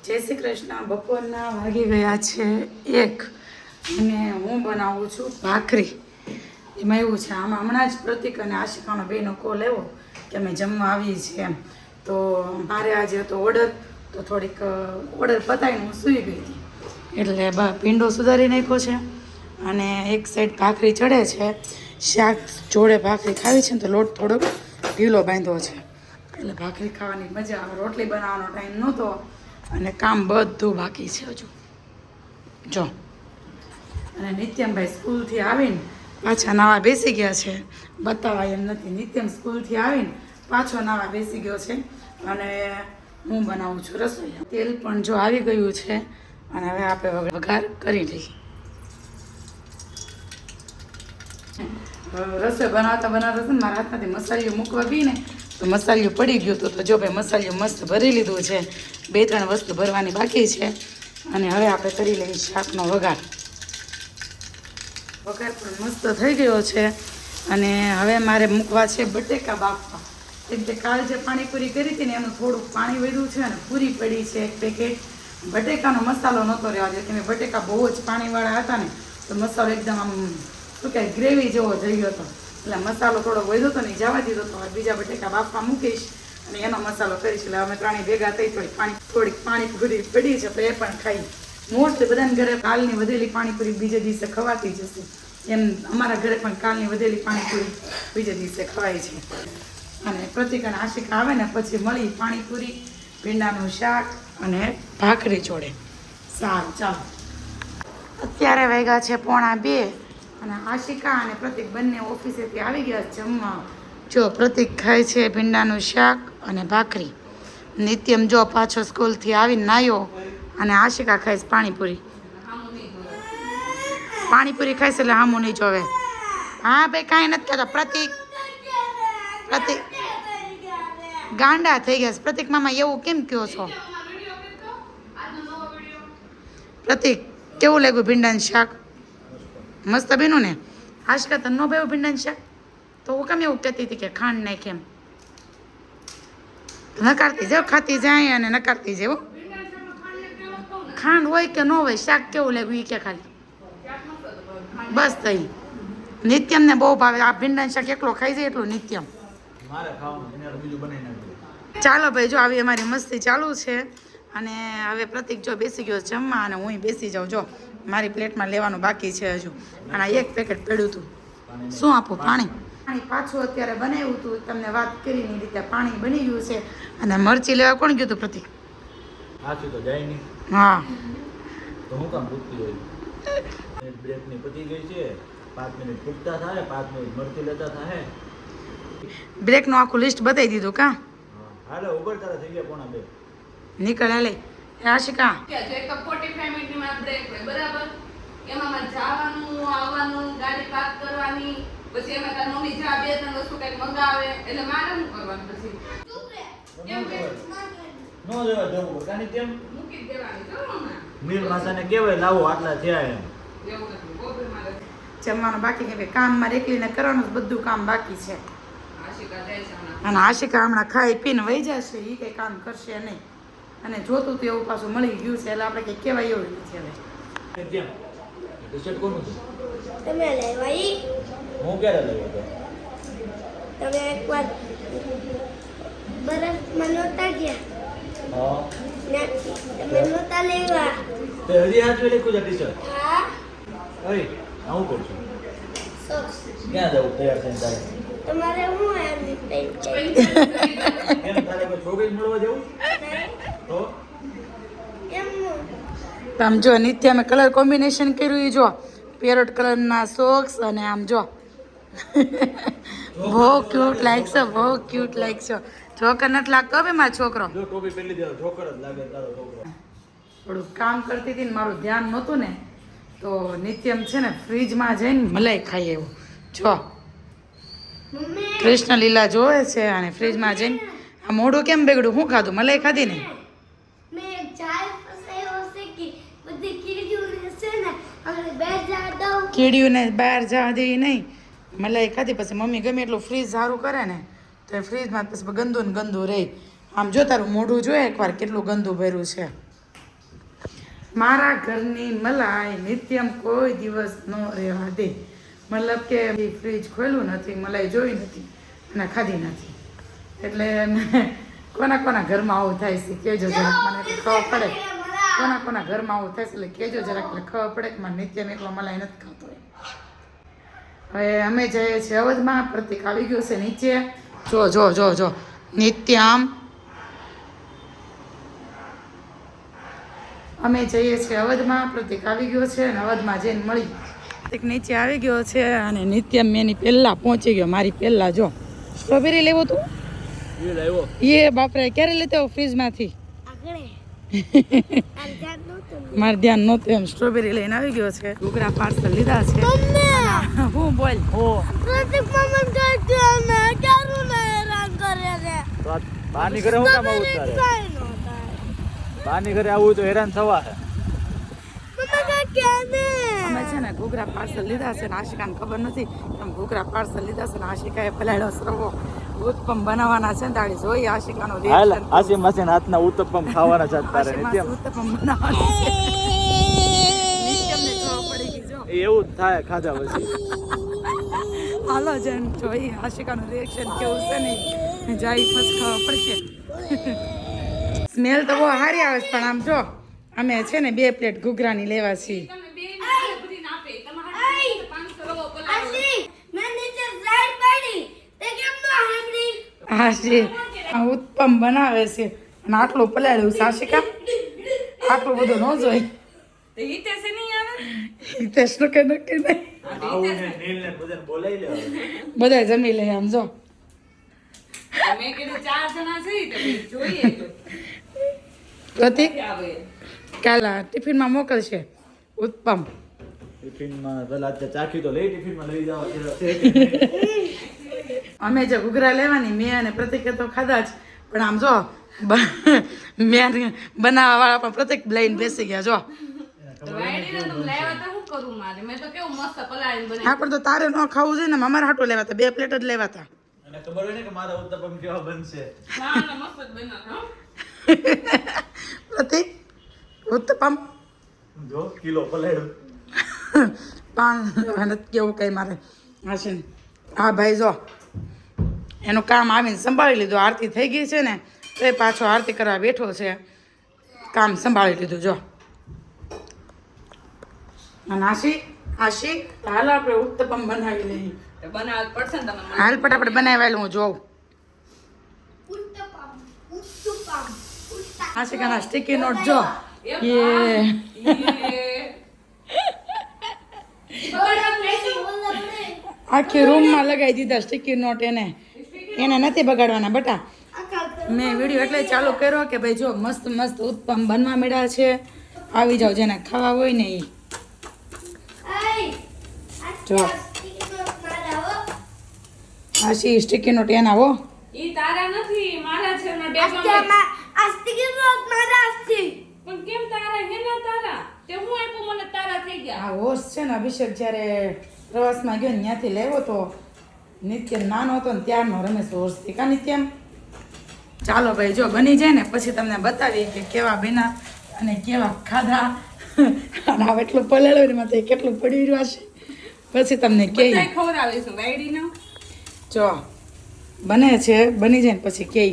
જય શ્રી કૃષ્ણ. બપોરના વાગી ગયા છે 1 અને હું બનાવું છું ભાખરી. એમાં એવું છે, આમાં હમણાં જ પ્રતિક અને આશિકાનો બેનો કોલ આવ્યો કે અમે જમવા આવીએ છીએ એમ. તો મારે આજે હતો ઓર્ડર, તો થોડીક ઓર્ડર પતાવીને હું સૂઈ ગઈ હતી, એટલે પીંડો સુધારી નાખ્યો છે અને એક સાઈડ ભાખરી ચડે છે. શાક જોડે ભાખરી ખાવી છે ને તો લોટ થોડોક ઢીલો બાંધ્યો છે, એટલે ભાખરી ખાવાની મજા આવે. રોટલી બનાવવાનો ટાઈમ નહોતો અને કામ બધું બાકી છે હજુ જો. અને નિત્યમભાઈ સ્કૂલથી આવીને પાછા નાવા બેસી ગયા છે. બતાવા એમ નથી, નિત્યમ સ્કૂલથી આવીને પાછો નાવા બેસી ગયો છે અને હું બનાવું છું રસોઈ. તેલ પણ જો આવી ગયું છે અને હવે આપણે વઘાર કરી લઈએ. રસોઈ બનાવતા બનાવતા છે ને મારા હાથમાંથી મસાલિયું મૂકવા ગઈ ને તો મસાલિયું પડી ગયું હતું. તો જો ભાઈ મસાલિયું મસ્ત ભરી લીધું છે, 2-3 વસ્તુ ભરવાની બાકી છે અને હવે આપણે કરી લઈએ શાકનો વઘાર. વઘાર પણ મસ્ત થઈ ગયો છે અને હવે મારે મૂકવા છે બટેકા બાફવા. કેમ કે કાલ જે પાણીપુરી કરી હતી ને એનું થોડુંક પાણી વધ્યું છે અને પૂરી પડી છે 1 પેકેટ. બટેકાનો મસાલો નહોતો રહેવા દે, કેમ કે બટેકા બહુ જ પાણીવાળા હતા ને તો મસાલો એકદમ આમ શું કહેવાય ગ્રેવી જેવો થઈ ગયો હતો, એટલે મસાલો થોડો વધ્યો હતો ને જવા દીધો હતો. બીજા બટેકા બાફવા મૂકીશ અને એનો મસાલો કરીશ. એટલે અમે ત્રણેય ભેગા થઈ થોડીક પાણીપુરી પડી છે તો એ પણ ખાઈ. મોસ્ટલી બધાને ઘરે કાલની વધેલી પાણીપુરી બીજે દિવસે ખવાતી જશે, એમ અમારા ઘરે પણ કાલની વધેલી પાણીપુરી બીજે દિવસે ખવાય છે. અને પ્રતિક અને આશિકા આવે ને પછી મળી પાણીપુરી, ભીંડાનું શાક અને ભાખરી જોડે. સારું ચાલો. અત્યારે વાગ્યા છે 1:45 અને આશિકા અને પ્રતિક બંને ઓફિસેથી આવી ગયા જમવા. જો પ્રતિક ખાય છે ભીંડાનું શાક અને ભાખરી. નિત્યમ જો પાછો સ્કૂલથી આવીને નાયો અને આશિકા ખાય છે પાણીપુરી. પાણીપુરી ખાઈશ એટલે હામું નહીં જોવે. હા ભાઈ કાંઈ નથી કહેતો. પ્રતિક ગાંડા થઈ ગયા છે. પ્રતિક મામા એવું કેમ કહો છો? પ્રતિક કેવું લાગ્યું ભીંડાનું શાક? મસ્ત બન્યું ને? આશિકા તને ન ભાવ્યું ભીંડાનું શાક? તો હું કેમ એવું કહેતી હતી કે ખાંડ નાખ એમ? નકારતી જાવ, ખાતી જાય અને નકારતી જાય. ખાંડ હોય કે ન હોય, શાક કેવું લાગ્યું એ કે ખાલી બસ થઈ. નિત્યમને બહુ ભાવે આ ભીંડાનું શાક, એકલો ખાઈ જાય એટલું નિત્યમ. ચાલો ભાઈ, જો આવી અમારી મસ્તી ચાલુ છે અને હવે પ્રતિક જો બેસી ગયો જમવા અને હું બેસી જાઉં. જો મારી પ્લેટમાં લેવાનું બાકી છે હજુ, અને 1 પેકેટ પડ્યું હતું. શું આપું? પાણી પાછું અત્યારે બનાવ્યું હતું, તમને વાત કરીને રીતે પાણી બની ગયું છે. અને મરચી લેવા કોણ ગયું હતું પ્રતિક? હા તો હું કામ પૂછતી હોય બ્રેક ની પતી ગઈ છે, 5 મિનિટ પૂછતા થાય, 5 મિનિટ મરચી લેતા થાય. બ્રેકનું આખું લિસ્ટ બતાવી દીધું કા? હાલે ઉભર તારા થઈ ગયા 1:45. નીકળ હાલે. આશિકા કે જો એક 45 મિનિટની માત્ર બ્રેક હોય બરાબર, એમાં મારે જવાનું આવવાનું, ગાડી પાર્ક કરવાની, પછી એમાં તાર મમ્મી જા 2-3 વસ્તુ કંઈક મંગાવે, એટલે મારે શું કરવાનું પછી? કેમ કે નો જવા જવું કાની તેમ મૂકી જ દેવાની છો મમ્મા. મીર માસાને કહેવાય લાવો આટલા થયા એમ. એવું નથી ગોભી મારે જમવાનું બાકી કે કામ મારે એકલીને કરવાનું બધું કામ બાકી છે. આશિકા જાય છે હમણાં. અને આશિકા હમણાં ખાઈ પીને વહી જશે, એ કંઈ કામ કરશે નહીં. અને જોતું તો એવું પાછું મળી ગયું છે એટલે આપણે કંઈ કહેવાય એવું નથી હવે. કેમ ટી-શર્ટ કોનું છે? તમે લેવા ઈ? હું ક્યારે લઈ ગયો? તમે એકવાર બરફમાં નહોતા ગયા? હા ત્યાંથી તમે નહોતા લેવા? તે હજી હાથ વેલે કુજા ટી-શર્ટ. હા. ઓય આવું કરશું. સોસ. ક્યાં જવું તૈયાર થઈને તારે? તમારે હું એમ પેન્ટ છે? કેમ તારે કોઈ છોકરી મળવા જવું? તો કેમ હું? આમ જો નિત્ય મેં કલર કોમ્બિનેશન કર્યું, એ જો પેરોટ કલરના સોક્સ અને આમ જો બહુ ક્યુટ લાગશે, બહુ ક્યુટ લાગશે. છોકર નથી લાગતો હવે મારો છોકરો. જો ટોપી પહેરી દે છોકરો જ લાગે તારો છોકરો. થોડુંક કામ કરતી હતી ને મારું ધ્યાન નહોતું ને તો નિત્યમ છે ને ફ્રીજમાં જઈને મલાઈ ખાઈ એવું. જો મમ્મી કૃષ્ણ લીલા જોવે છે અને ફ્રીજમાં જઈને આ મોઢું કેમ બગડ્યું? શું ખાધું? મલાઈ ખાધી ને? મેં એક જાળ ફસાયો છે કે બધી કીડીઓ છે ને આપણે બે જા દઉં. કીડીઓને બહાર જવા દેવી નહીં. મલાઈ ખાધી પછી મમ્મી ગમે એટલું ફ્રીજ સારું કરે ને તો એ ફ્રીજમાં પછી ગંદુ ને ગંદુ રહે. આમ જો તારું મોઢું જોઈએ એકવાર કેટલું ગંદુ ભર્યું છે. મારા ઘરની મલાઈ નિત્યમ કોઈ દિવસ ન રહેવા દે. મતલબ કે ફ્રીજ ખોલ્યું નથી, મલાઈ જોઈ નથી અને ખાધી નથી. એટલે કોના ઘરમાં આવું થાય છે કહેજો જરાક, મને ખબર પડે. કોના ઘરમાં આવું થાય છે એટલે કહેજો જરાક, એટલે ખબર પડે કે મારે નિત્યમ એકલો મલાઈ નથી ખાતો એમ. હવે અમે જઈએ છીએ અવધમાં. પ્રતિક આવી ગયો છે નીચે. જો નિત્યમ. અમે જઈએ છીએ અવધમાં. પ્રતિક આવી ગયો છે અને અવધમાં જઈને મળી. પ્રતિક નીચે આવી ગયો છે અને નિત્યમ એની પહેલાં પહોંચી ગયો, મારી પહેલાં. જો સ્ટ્રોબેરી લેવો તું? એ બાપરે, ક્યારે લેતો ફ્રીજમાંથી? મારે ધ્યાન નહોતું એમ. સ્ટ્રોબેરી લઈને આવી ગયો છે. ઘૂઘરા પાર્સલ લીધા છે. હું બોલ બાની ઘરે હું કામ આવું તારે? બાની ઘરે આવું તો હેરાન થવા છે. અમે છે ને ઘૂઘરા પાર્સલ લીધા છે ને આશિકાને ખબર નથી એમ. ઘૂઘરા પાર્સલ લીધા છે ને આશિકાએ પલાળ્યો સરવો ઉત્પમ બનાવવાના છે ને તાળી જોઈએ આશિકાનો હાલ આસી માસી હાથના ઉત્તપમ ખાવાના છે તારે નિત્યમ. ઉત્તપમ બનાવવાના છે. નિત્યમને ખબર પડી ગઈ જો. એવું જ થાય ખાધા પછી. હાલો જન જોઈએ આશિકાનું રિએક્શન કેવું છે ને જાય પછી ખબર પડશે. સ્મેલ તો બહુ સારી આવે છે પણ આમ જો અમે છે ને 2 પ્લેટ ઘૂઘરાની લેવા છીએ. તમે બે મિનિટ ભરીને આપે તમારે 500 રવો પલાળો. હાશી આ ઉત્પમ બનાવે છે અને આટલું પલાળ્યું છે આશિકા. આટલું બધું ન જોઈ. તો હિતેશ નહીં આવે? હિતેશ નું કે નક્કી નહીં. આવું ને નીલ ને બધાને બોલાવી લે. બધા જમી લે આમ જો. મેં કીધું 4 જણા છે તો પછી જોઈએ તો પ્રતિક આવે. કાલા ટિફિનમાં મોકલશે ઉત્પમ. ટિફિનમાં પેલા ચાખી તો લઈ, ટિફિનમાં લઈ જાવ. અમે જે ઘૂઘરા લેવાની મેં અને પ્રતિકે તો ખાધા જ પણ આમ જો મેં બનાવવા વાળા પણ પ્રતિક લઈને બેસી ગયા જો. તો વાયડીને તમે લાવ્યા તો શું કરું મારે? મેં તો કેવું મસ્ત પલાળીને બનાવ્યું. હા પણ તો તારે ન ખાવું જોઈએ ને, અમારે હાટું લેવા હતા. 2 પ્લેટ જ લેવા હતા. અને ખબર હોય ને કે મારા ઉત્તપમ કેવા બનશે. ના મસ્ત જ બનાવ્યું હો. પ્રતિક ઉત્તપમ જો કિલો પલાળ્યું. 5 નથી કેવું કંઈ મારે હશે ને. હા ભાઈ જો એનું કામ આવીને સંભાળી લીધું. આરતી થઈ ગઈ છે ને તો એ પાછો આરતી કરવા બેઠો છે. કામ સંભાળી લીધું જો. અને આશી હાલ આપણે ઉત્તપમ બનાવી લઈએ. તો બનાવવા જ પડશે ને તમે. હાલ ફટાફટ બનાવેલું હું જોઉં. આશિકાના સ્ટીકી નોટ જો. આખી રૂમમાં લગાવી દીધા સ્ટીકી નોટ. એને નથી બગાડવાના બટા. મેં વિડીયો એટલે ચાલુ કર્યો કે ભાઈ જો મસ્ત મસ્ત ઉત્પમ બનવા મળ્યા છે, આવી જાઓ જેને ખાવા હોય ને એ. જો આશી સ્ટીકી નોટ એના હો. ઈ તારા નથી, મારા છે. એનો ડબ્બામાં. પણ કેમ તારા? હેના તારા? તે હું આપ્યું મને તારા થઈ ગયા. આ હોશ છે ને અભિષેક જ્યારે પ્રવાસમાં ગયો ને ત્યાંથી લેવો તો નિત્યમ નાનો હતો ને ત્યારનો રમેશ હોશથી કા નિત્યમ. ચાલો ભાઈ જો બની જાય ને પછી તમને બતાવીએ કે કેવા બન્યા અને કેવા ખાધા. અને હવે એટલું પલાળ્યું ને માથે કેટલું પડી રહ્યું હશે પછી તમને કહીએ. બધાય ખવડાવીશું વાયડીને. જો બને છે, બની જાય ને પછી કહી.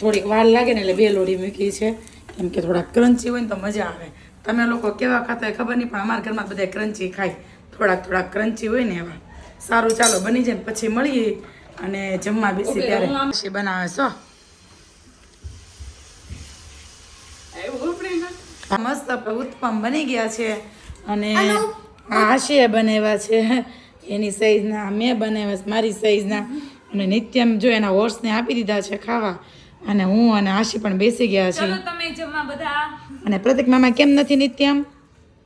થોડીક વાર લાગે ને એટલે 2 લોડી મૂકી છે કેમ કે થોડા ક્રન્ચી હોય ને તો મજા આવે. તમે લોકો કેવા ખાતા હોય ખબર નહીં પણ અમારા ઘરમાં બધા ક્રન્ચી ખાય. થોડાક ક્રન્ચી હોય ને એવા. સારું ચાલો બની જાય ને પછી મળીએ અને જમવા બેસી ત્યારે પછી બનાવે છો. મસ્ત ઉત્પમ બની ગયા છે અને આશીએ બનાવ્યા છે એની સાઈઝના, મેં બનાવ્યા છે મારી સાઈઝના અને નિત્યમ જો એના હોર્સને આપી દીધા છે ખાવા અને હું અને આશી પણ બેસી ગયા છે. ચલો તમે જમવા બધા. અને પ્રતિક મામા કેમ નથી નિત્યમ?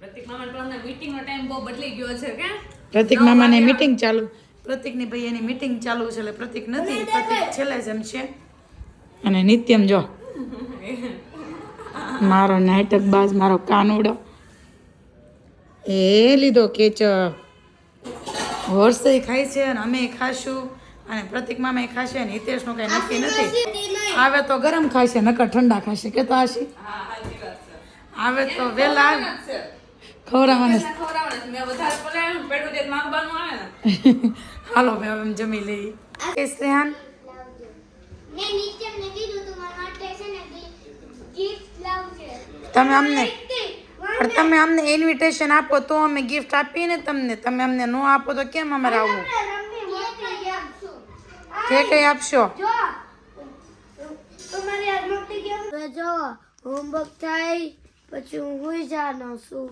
પ્રતિક મામા તો અમને મીટિંગનો ટાઈમ બહુ બદલાઈ ગયો છે કે પ્રતિક મામાને મીટિંગ ચાલુ. પ્રતિકની ભાઈ એની મીટિંગ ચાલુ છે એટલે પ્રતિક નથી. પ્રતિક છેલ્લે જમશે અને નિત્યમ જો મારો નાટક બાજ, મારો કાનુડો એ લીધો કેચપ. હોર્સે ખાય છે અને અમે ખાશું અને પ્રતિક મામા ખાશે અને હિતેશનું કઈ નક્કી નથી. આવે તો ગરમ ખાશે નકર ઠંડા ખાશે કે તો આશી? હા સાચી વાત છે. આવે તો વહેલા આવે. ખવડાવવાના છે. ખવડાવવાના છે. મેં વધારે પલાળ્યું ને પેટું જે માંગવાનું આવે ને. હાલો ભાઈ હવે જમી લઈએ. કે શ્રેયાન મેં નીચેને કીધું તું મારા માટે છે ને ગિફ્ટ લાવજે. તમે અમને પણ તમે અમને ઇન્વિટેશન આપો તો અમે ગિફ્ટ આપીએ ને તમને. તમે અમને ન આપો તો કેમ અમારે આવવું? રમી મોટી આપશું. જે કંઈ આપશો. જો તમારી આ મોટી ગેમ જો હોમવર્ક થાય પછી હું હોઈ જવાનો છું.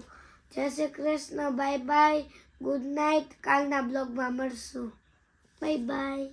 જય Shri Krishna. Bye bye. Good night. કાલના બ્લોગમાં મળશું. Bye bye.